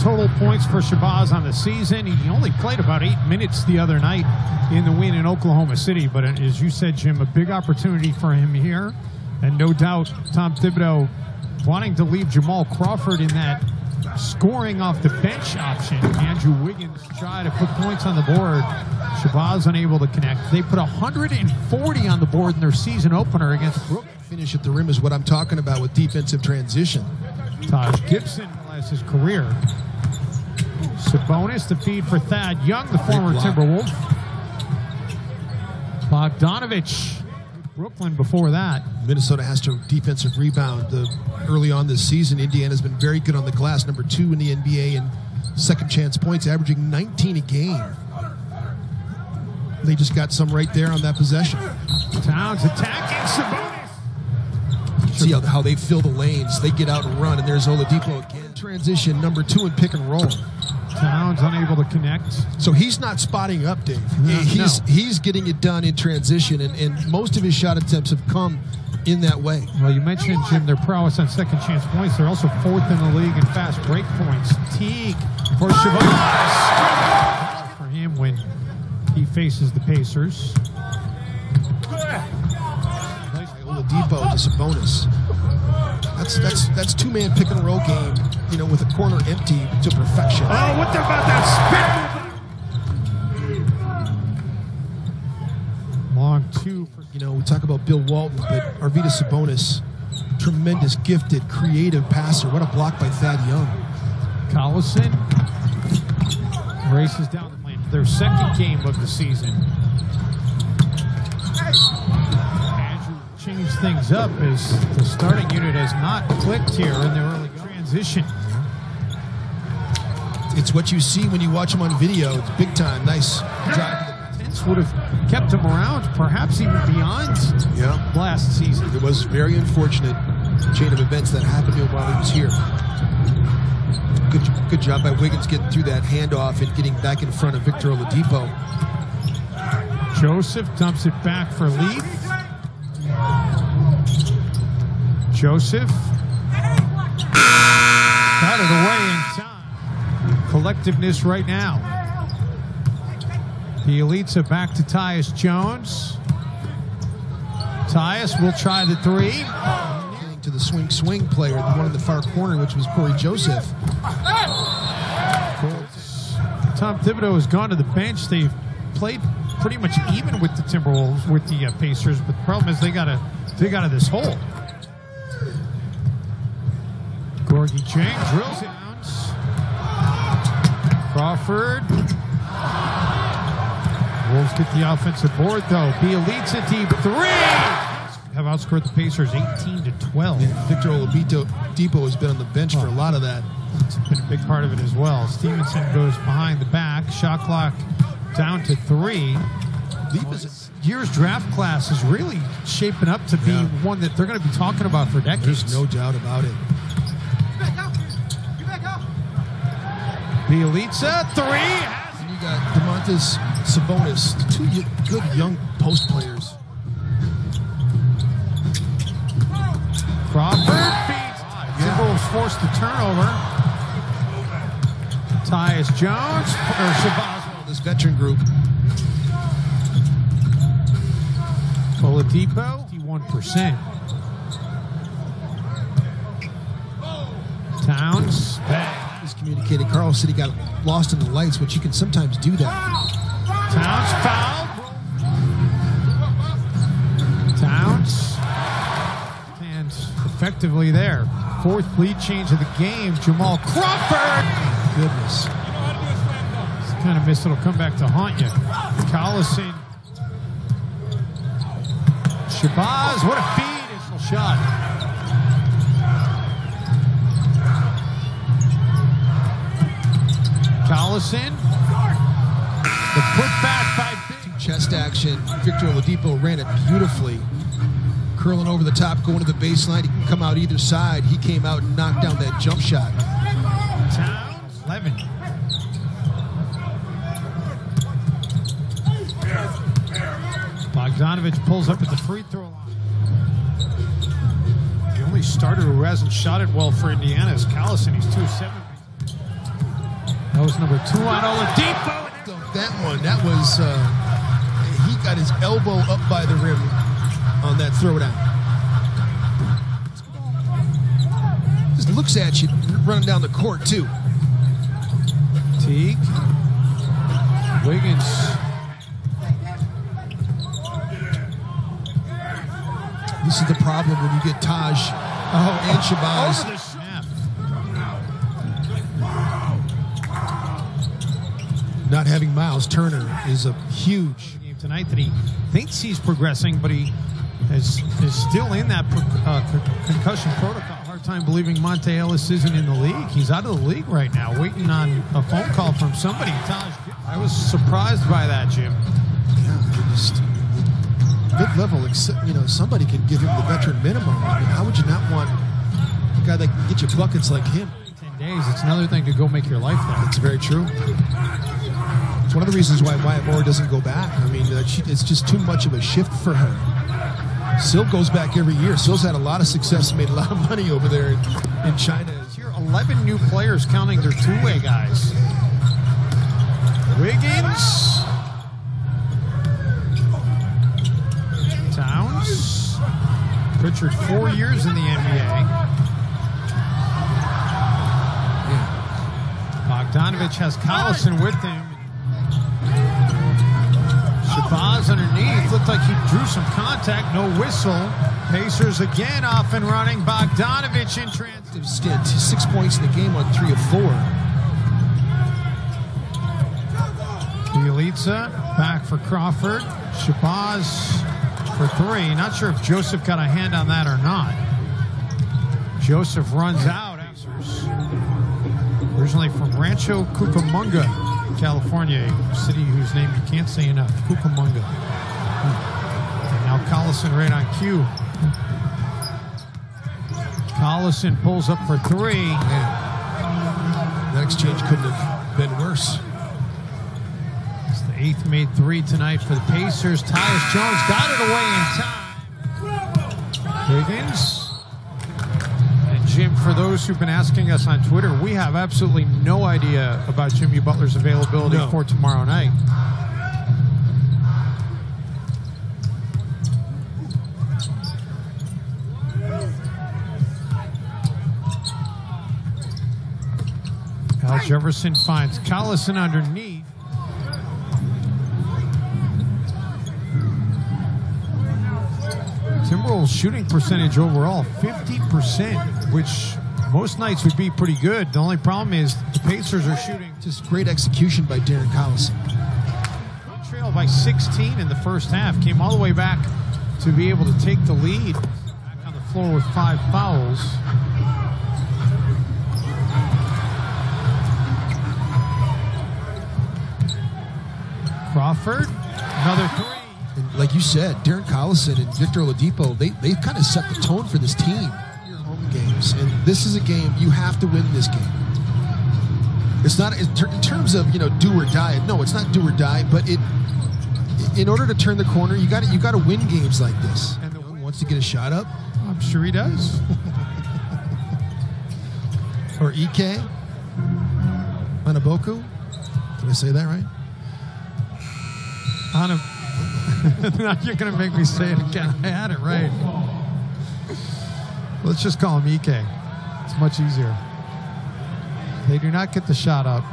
total points for Shabazz on the season. He only played about 8 minutes the other night in the win in Oklahoma City. But as you said, Jim, a big opportunity for him here. And no doubt Tom Thibodeau wanting to leave Jamal Crawford in that scoring off the bench option. Andrew Wiggins tried to put points on the board. Shabazz unable to connect. They put 140 on the board in their season opener against Brooklyn. Finish at the rim is what I'm talking about with defensive transition. Taj Gibson has his career. Sabonis the feed for Thad Young, the former Timberwolf. Bogdanovich, Brooklyn before that. Minnesota has to defensive rebound. Early on this season, Indiana's been very good on the glass, number 2 in the NBA in second chance points, averaging 19 a game. They just got some right there on that possession. Towns attacking Sabonis. See how they fill the lanes. They get out and run, and there's Oladipo again. Transition, number 2 in pick and roll. Towns unable to connect. So he's not spotting up, Dave. He's getting it done in transition, and most of his shot attempts have come in that way. Well, you mentioned, Jim, their prowess on second chance points. They're also 4th in the league in fast break points. Teague for Shabazz. For him when he faces the Pacers. Oladipo to Sabonis. That's two-man pick and roll game, you know, with a corner empty to perfection. Oh, what about that spin? Long 2 for, you know, we talk about Bill Walton, but Arvydas Sabonis, tremendous, gifted, creative passer. What a block by Thad Young. Collison races down the lane. Their second game of the season. Change things up as the starting unit has not clicked here in the early transition. It's what you see when you watch him on video. It's big time. Nice drive. This would have kept him around, perhaps even beyond last season. It was very unfortunate chain of events that happened to him while he was here. Good job by Wiggins getting through that handoff and getting back in front of Victor Oladipo. Joseph dumps it back for Leaf. Joseph out of the way in time. Collectiveness right now. Bielitsa back to Tyus Jones. Tyus will try the 3. To the swing player, the one in the far corner, which was Corey Joseph. Tom Thibodeau has gone to the bench. They've played pretty much even with the Timberwolves, with the Pacers, but the problem is they got out of this hole. Gorgie Chang drills it out. Crawford. Wolves get the offensive board though. Bielitsa deep 3. Have outscored the Pacers 18-12. And Victor Oladipo has been on the bench for a lot of that. It's been a big part of it as well. Stevenson goes behind the back. Shot clock down to 3. This year's draft class is really shaping up to be one that they're going to be talking about for decades. There's no doubt about it. Bielitsa 3. And you got Domantas Sabonis, 2 good young post players. Crawford feeds. Timberwolves forced the turnover. Tyus Jones or Shabazz. This veteran group. Oladipo, 51%. Towns back. He's communicated. Carl said he got lost in the lights, which you can sometimes do that. Towns fouled. Towns. And effectively there. 4th lead change of the game. Jamal Crawford. Goodness. It's the kind of miss that'll come back to haunt you. Collison. Shabazz, what a feed. Initial shot. Collison. The putback by Big. Chest action. Victor Oladipo ran it beautifully. Curling over the top, going to the baseline. He can come out either side. He came out and knocked down that jump shot. Towns, 11. Bogdanovich pulls up at the free throw line. The only starter who hasn't shot it well for Indiana is Collison. He's 2-7. That was number 2 on Oladipo. That one, that was, he got his elbow up by the rim on that throwdown. Just looks at you running down the court, too. Teague. Wiggins. This is the problem when you get Taj and Shabazz. Over the snap. Not having Miles Turner is a huge Game tonight that he thinks he's progressing, but he is still in that concussion protocol. Hard time believing Monte Ellis isn't in the league. He's out of the league right now, waiting on a phone call from somebody. I was surprised by that, Jim. Yeah, just mid-level, you know, somebody can give him the veteran minimum. I mean, how would you not want a guy that can get you buckets like him? 10 days, it's another thing to go make your life there. It's very true. It's one of the reasons why Wyatt Moore doesn't go back. I mean, it's just too much of a shift for her. Sil goes back every year. Sil's had a lot of success, made a lot of money over there in China. Here, 11 new players counting their two-way guys. Wiggins. Towns. Pritchard, 4 years in the NBA. Bogdanovich has Collison with him. Shabazz underneath. Looked like he drew some contact. No whistle. Pacers again off and running. Bogdanovich in transit. Stint. 6 points in the game on 3 of 4. Bielitsa back for Crawford. Shabazz for 3. Not sure if Joseph got a hand on that or not. Joseph runs out. Originally from Rancho Cucamonga, California, a city whose name you can't say enough. Cucamonga. And now Collison right on cue. Collison pulls up for 3. Man, that exchange couldn't have been worse. It's the 8th made 3 tonight for the Pacers. Tyus Jones got it away in time. Wiggins. Jim, for those who've been asking us on Twitter, we have absolutely no idea about Jimmy Butler's availability for tomorrow night. Al Jefferson finds Collison underneath. Timberwolves shooting percentage overall, 50%, which most nights would be pretty good. The only problem is the Pacers are shooting. Just great execution by Darren Collison. Trail by 16 in the first half. Came all the way back to be able to take the lead. Back on the floor with 5 fouls. Crawford, another 3. And like you said, Darren Collison and Victor Oladipo, they kind of set the tone for this team. Your home games, and this is a game you have to win. This game. It's not in terms of do or die. No, it's not do or die. But in order to turn the corner, you got to win games like this. And wants to get a shot up. I'm sure he does. Or Ike Anaboku. Did I say that right? Now you're going to make me say it again. I had it right. Let's just call him Ike. It's much easier. They do not get the shot up.